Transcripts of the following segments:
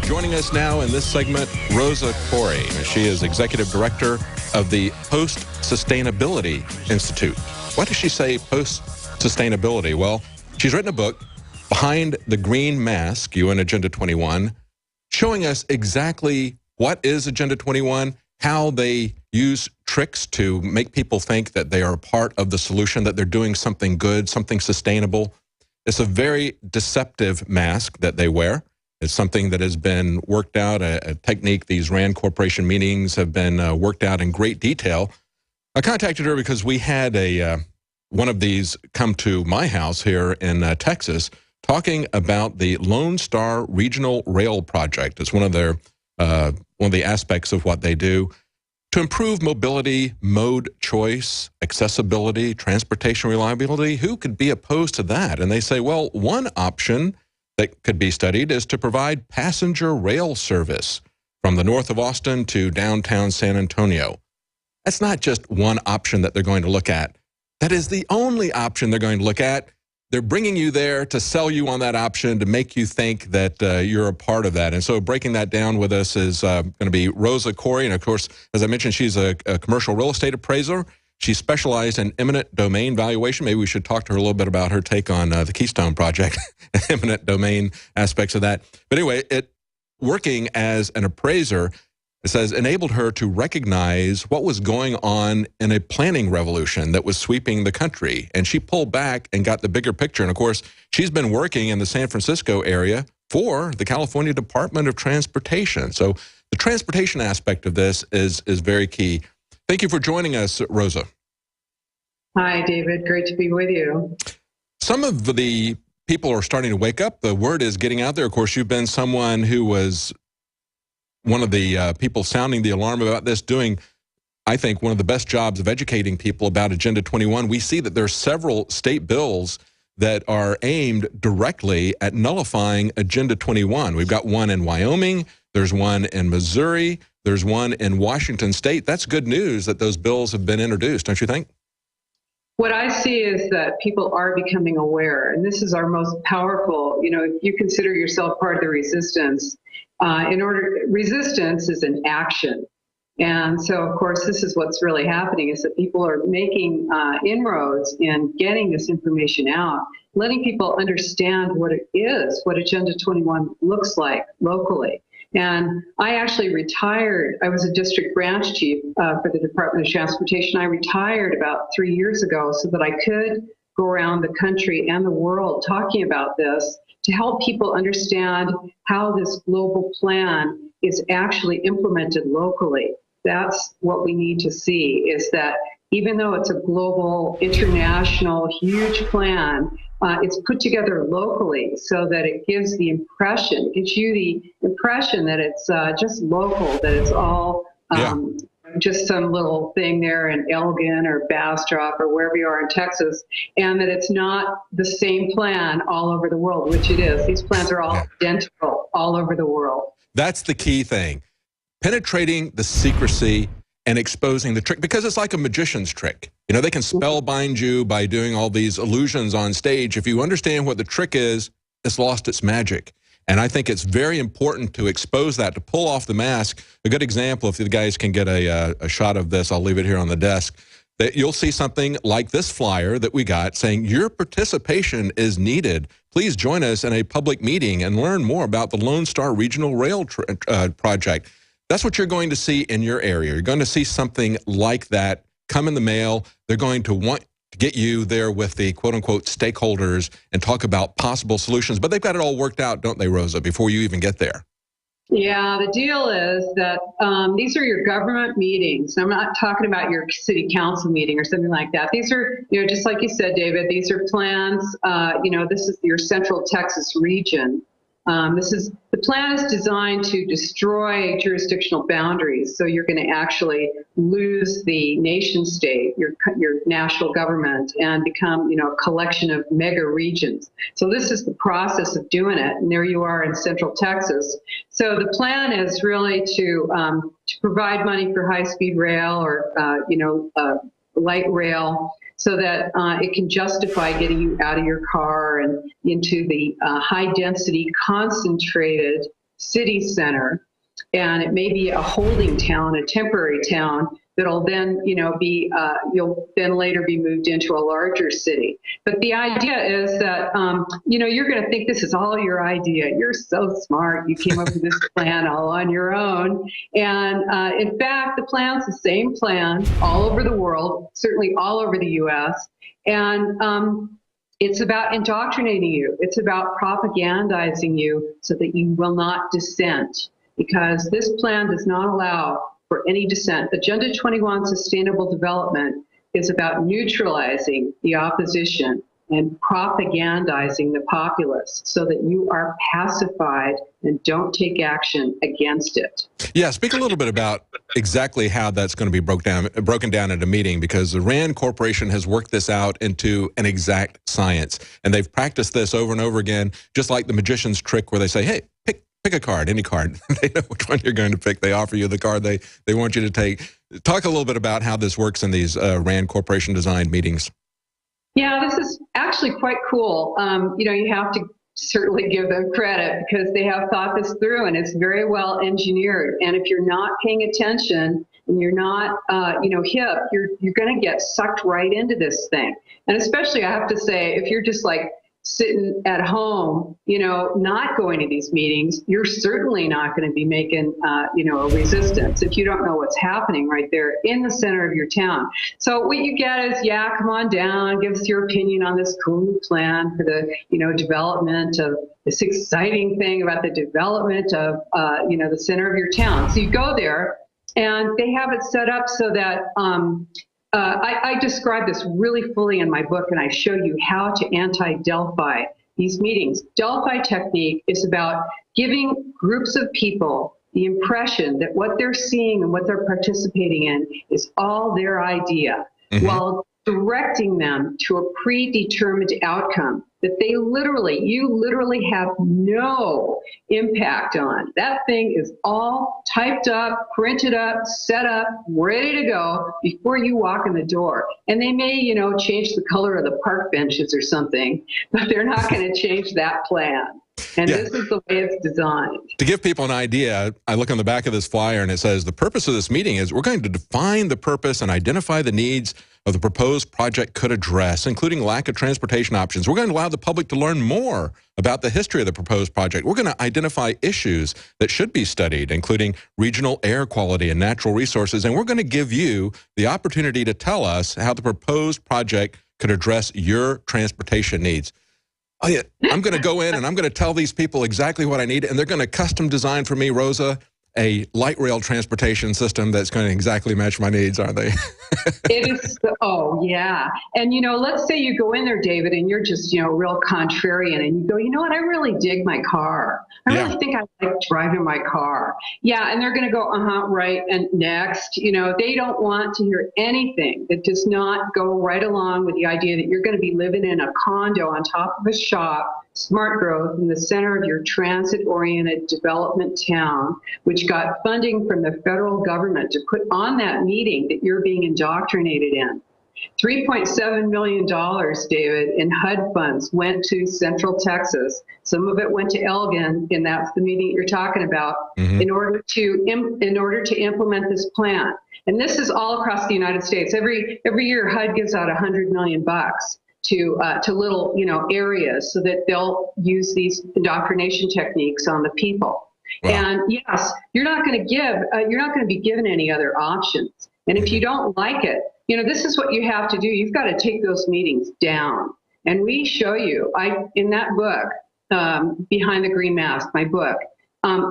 Joining us now in this segment, Rosa Koire. She is Executive Director of the Post-Sustainability Institute. Why does she say post-sustainability? Well, she's written a book, Behind the Green Mask, UN Agenda 21, showing us exactly what is Agenda 21, how they use tricks to make people think that they are a part of the solution, that they're doing something good, something sustainable. It's a very deceptive mask that they wear. It's something that has been worked out, a technique. These RAND Corporation meetings have been worked out in great detail. I contacted her because we had one of these come to my house here in Texas, talking about the Lone Star Regional Rail Project. It's one of their one of the aspects of what they do to improve mobility, mode choice, accessibility, transportation reliability. Who could be opposed to that? And they say, well, one option that could be studied is to provide passenger rail service from the north of Austin to downtown San Antonio. That's not just one option that they're going to look at. That is the only option they're going to look at. They're bringing you there to sell you on that option, to make you think that you're a part of that. And so breaking that down with us is going to be Rosa Koire. And of course, as I mentioned, she's a commercial real estate appraiser. She's specialized in eminent domain valuation. Maybe we should talk to her a little bit about her take on the Keystone Project, eminent domain aspects of that. But anyway, working as an appraiser, it says, enabled her to recognize what was going on in a planning revolution that was sweeping the country. And she pulled back and got the bigger picture. And of course, she's been working in the San Francisco area for the California Department of Transportation. So the transportation aspect of this is very key. Thank you for joining us, Rosa. Hi, David. Great to be with you. Some of the people are starting to wake up. The word is getting out there. Of course, you've been someone who was one of the people sounding the alarm about this, doing, I think, one of the best jobs of educating people about Agenda 21. We see that there are several state bills that are aimed directly at nullifying Agenda 21. We've got one in Wyoming. There's one in Missouri. There's one in Washington State. That's good news that those bills have been introduced, don't you think? What I see is that people are becoming aware, and this is our most powerful. You know, if you consider yourself part of the resistance, resistance is an action. And so, of course, this is what's really happening, is that people are making inroads in getting this information out, letting people understand what it is, what Agenda 21 looks like locally. And I actually retired. I was a district branch chief for the Department of Transportation. I retired about 3 years ago so that I could go around the country and the world talking about this to help people understand how this global plan is actually implemented locally. That's what we need to see, is that even though it's a global, international, huge plan, it's put together locally so that it gives the impression, it gives you the impression that it's just local, that it's all just some little thing there in Elgin or Bastrop or wherever you are in Texas, and that it's not the same plan all over the world, which it is. These plans are all identical all over the world. That's the key thing. Penetrating the secrecy and exposing the trick, because it's like a magician's trick. You know, they can spellbind you by doing all these illusions on stage. If you understand what the trick is, it's lost its magic. And I think it's very important to expose that, to pull off the mask. A good example, if the guys can get a shot of this, I'll leave it here on the desk, that you'll see something like this flyer that we got saying, your participation is needed. Please join us in a public meeting and learn more about the Lone Star Regional Rail Project. That's what you're going to see in your area. You're going to see something like that come in the mail. They're going to want to get you there with the quote-unquote stakeholders and talk about possible solutions. But they've got it all worked out, don't they, Rosa, before you even get there? Yeah, the deal is that these are your government meetings. I'm not talking about your city council meeting or something like that. These are, you know, just like you said, David, these are plans. You know, this is your Central Texas region. The plan is designed to destroy jurisdictional boundaries. So you're going to actually lose the nation state, your national government, and become, you know, a collection of mega regions. So this is the process of doing it. And there you are in Central Texas. So the plan is really to provide money for high-speed rail or, light rail, so that it can justify getting you out of your car and into the high-density, concentrated city center. And it may be a holding town, a temporary town, that'll then, be, you'll then later be moved into a larger city. But the idea is that, you're going to think this is all your idea. You're so smart. You came up with this plan all on your own. And in fact, the plan's the same plan all over the world, certainly all over the US. And it's about indoctrinating you. It's about propagandizing you so that you will not dissent, because this plan does not allow for any dissent. Agenda 21 Sustainable Development is about neutralizing the opposition and propagandizing the populace so that you are pacified and don't take action against it. Yeah, speak a little bit about exactly how that's going to be broken down at a meeting, because the RAND Corporation has worked this out into an exact science, and they've practiced this over and over again, just like the magician's trick where they say, hey, pick a card, any card. They know which one you're going to pick. They offer you the card they want you to take. Talk a little bit about how this works in these RAND Corporation designed meetings. Yeah, this is actually quite cool. You have to certainly give them credit because they have thought this through, and it's very well engineered. And if you're not paying attention and you're not, hip, you're going to get sucked right into this thing. And especially, I have to say, if you're just like sitting at home, not going to these meetings, you're certainly not going to be making, a resistance if you don't know what's happening right there in the center of your town. So what you get is, yeah, come on down, give us your opinion on this cool plan for the, development of this exciting thing about the development of, the center of your town. So you go there, and they have it set up so that, I describe this really fully in my book, and I show you how to anti-Delphi these meetings. Delphi technique is about giving groups of people the impression that what they're seeing and what they're participating in is all their idea, while directing them to a predetermined outcome that you literally have no impact on. That thing is all typed up, printed up, set up, ready to go before you walk in the door. And they may, change the color of the park benches or something, but they're not going to change that plan. And this is the way it's designed. To give people an idea, I look on the back of this flyer and it says, the purpose of this meeting is we're going to define the purpose and identify the needs of the proposed project could address, including lack of transportation options. We're going to allow the public to learn more about the history of the proposed project. We're going to identify issues that should be studied, including regional air quality and natural resources. And we're going to give you the opportunity to tell us how the proposed project could address your transportation needs. Oh yeah, I'm going to go in and I'm going to tell these people exactly what I need, and they're going to custom design for me, Rosa, a light rail transportation system that's going to exactly match my needs, aren't they? It is. Oh, yeah. And, let's say you go in there, David, and you're just, real contrarian, and you go, you know what, I really dig my car. I really think I like driving my car. Yeah. And they're going to go, right. And next, they don't want to hear anything that does not go right along with the idea that you're going to be living in a condo on top of a shop, smart growth in the center of your transit-oriented development town, which got funding from the federal government to put on that meeting that you're being indoctrinated in. $3.7 million, David, in HUD funds went to Central Texas. Some of it went to Elgin, and that's the meeting you're talking about, in order to implement this plan. And this is all across the United States. Every year, HUD gives out $100 million to little areas so that they'll use these indoctrination techniques on the people. Wow. And yes, you're not going to be given any other options. And if you don't like it, this is what you have to do. You've got to take those meetings down. And we show you, in that book, Behind the Green Mask, my book,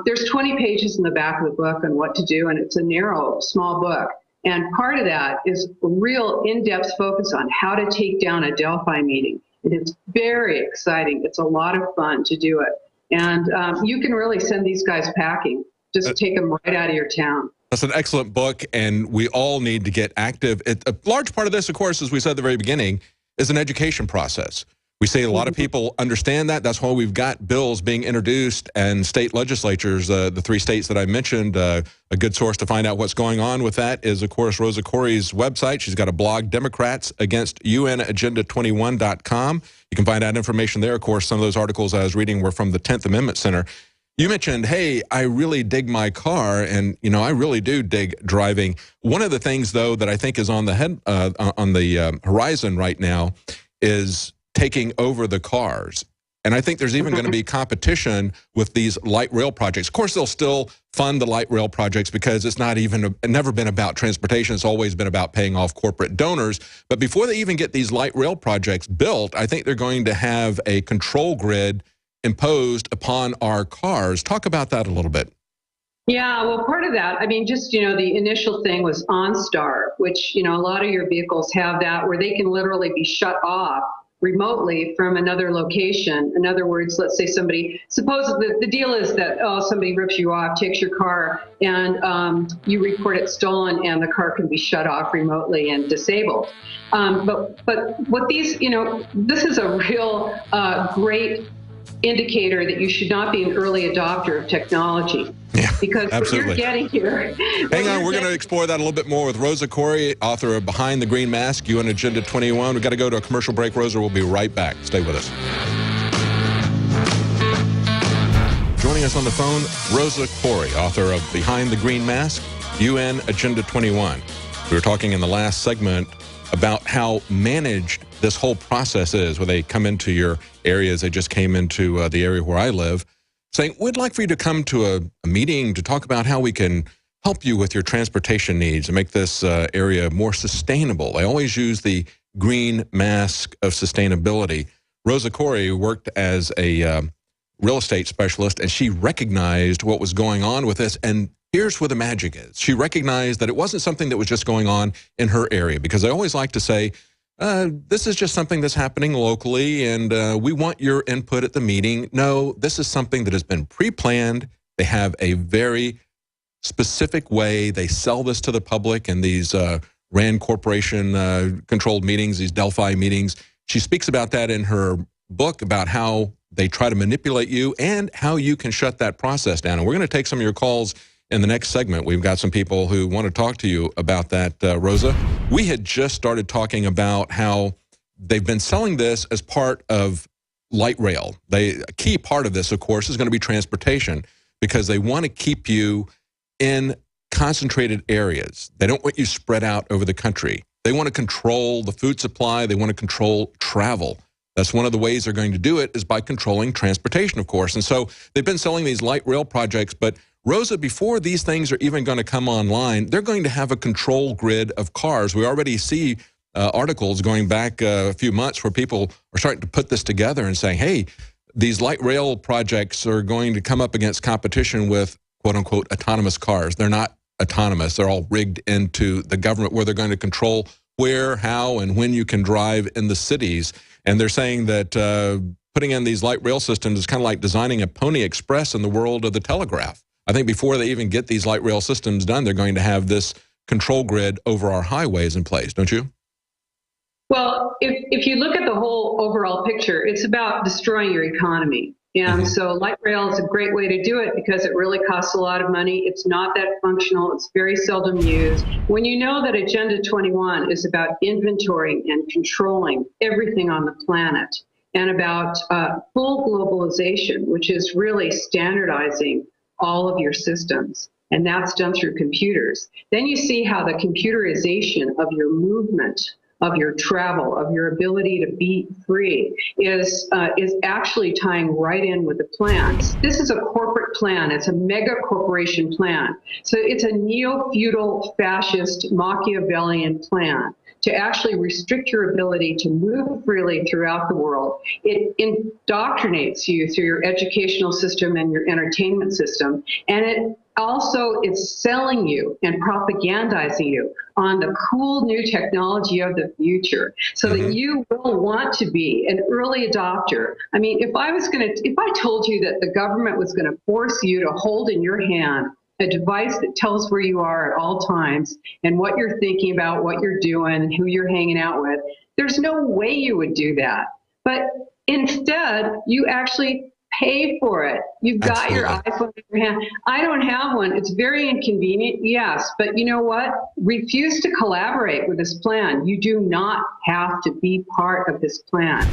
there's 20 pages in the back of the book on what to do, and it's a narrow, small book. And part of that is a real in-depth focus on how to take down a Delphi meeting. And it's very exciting. It's a lot of fun to do it. And you can really send these guys packing. Just take them right out of your town. That's an excellent book, and we all need to get active. A large part of this, of course, as we said at the very beginning, is an education process. We see a lot of people understand that. That's why we've got bills being introduced, and state legislatures, the 3 states that I mentioned. A good source to find out what's going on with that is, of course, Rosa Koire's website. She's got a blog, Democrats Against UNAgenda21.com. You can find out information there. Of course, some of those articles I was reading were from the 10th Amendment Center. You mentioned, hey, I really dig my car, and I really do dig driving. One of the things, though, that I think is on the horizon right now is taking over the cars. And I think there's even going to be competition with these light rail projects. Of course, they'll still fund the light rail projects because it's never been about transportation. It's always been about paying off corporate donors. But before they even get these light rail projects built, I think they're going to have a control grid imposed upon our cars. Talk about that a little bit. Yeah, well, part of that, I mean, just, the initial thing was OnStar, which, a lot of your vehicles have that, where they can literally be shut off remotely from another location. In other words, let's say suppose the deal is that, somebody rips you off, takes your car, and you report it stolen, and the car can be shut off remotely and disabled. But what these, this is a real great indicator that you should not be an early adopter of technology. Yeah, because absolutely. What you're getting here. Hang on, we're going to explore that a little bit more with Rosa Koire, author of Behind the Green Mask, UN Agenda 21. We've got to go to a commercial break. Rosa, we'll be right back. Stay with us. Joining us on the phone, Rosa Koire, author of Behind the Green Mask, UN Agenda 21. We were talking in the last segment about how managed this whole process is, where they come into your areas. They just came into the area where I live, saying, we'd like for you to come to a meeting to talk about how we can help you with your transportation needs and make this area more sustainable. They always use the green mask of sustainability. Rosa Koire worked as a real estate specialist, and she recognized what was going on with this. And here's where the magic is. She recognized that it wasn't something that was just going on in her area, because I always like to say, this is just something that's happening locally, and we want your input at the meeting. No, this is something that has been pre-planned. They have a very specific way. They sell this to the public in these RAND Corporation controlled meetings, these Delphi meetings. She speaks about that in her book, about how they try to manipulate you and how you can shut that process down. And we're going to take some of your calls in the next segment. We've got some people who want to talk to you about that, Rosa. We had just started talking about how they've been selling this as part of light rail. A key part of this, of course, is going to be transportation, because they want to keep you in concentrated areas. They don't want you spread out over the country. They want to control the food supply. They want to control travel. That's one of the ways they're going to do it, is by controlling transportation, of course. And so they've been selling these light rail projects. But Rosa, before these things are even going to come online, they're going to have a control grid of cars. We already see articles going back a few months where people are starting to put this together and saying, hey, these light rail projects are going to come up against competition with, quote unquote, autonomous cars. They're not autonomous. They're all rigged into the government, where they're going to control where, how, and when you can drive in the cities. And they're saying that putting in these light rail systems is kind of like designing a Pony Express in the world of the telegraph. I think before they even get these light rail systems done, they're going to have this control grid over our highways in place, don't you? Well, if you look at the whole overall picture, it's about destroying your economy. And so light rail is a great way to do it, because it really costs a lot of money. It's not that functional. It's very seldom used. When you know that Agenda 21 is about inventorying and controlling everything on the planet, and about full globalization, which is really standardizing all of your systems, and that's done through computers, then you see how the computerization of your movement, of your travel, of your ability to be free is actually tying right in with the plan. This is a corporate plan. It's a mega corporation plan. So it's a neo-feudal, fascist, Machiavellian plan to actually restrict your ability to move freely throughout the world. It indoctrinates you through your educational system and your entertainment system, and it also is selling you and propagandizing you on the cool new technology of the future, so that you will want to be an early adopter. I mean, if I told you that the government was going to force you to hold in your hand a device that tells where you are at all times and what you're thinking about, what you're doing, and who you're hanging out with, there's no way you would do that. But instead, you actually pay for it. You've got your iPhone in your hand. I don't have one. It's very inconvenient, yes. But you know what? Refuse to collaborate with this plan. You do not have to be part of this plan.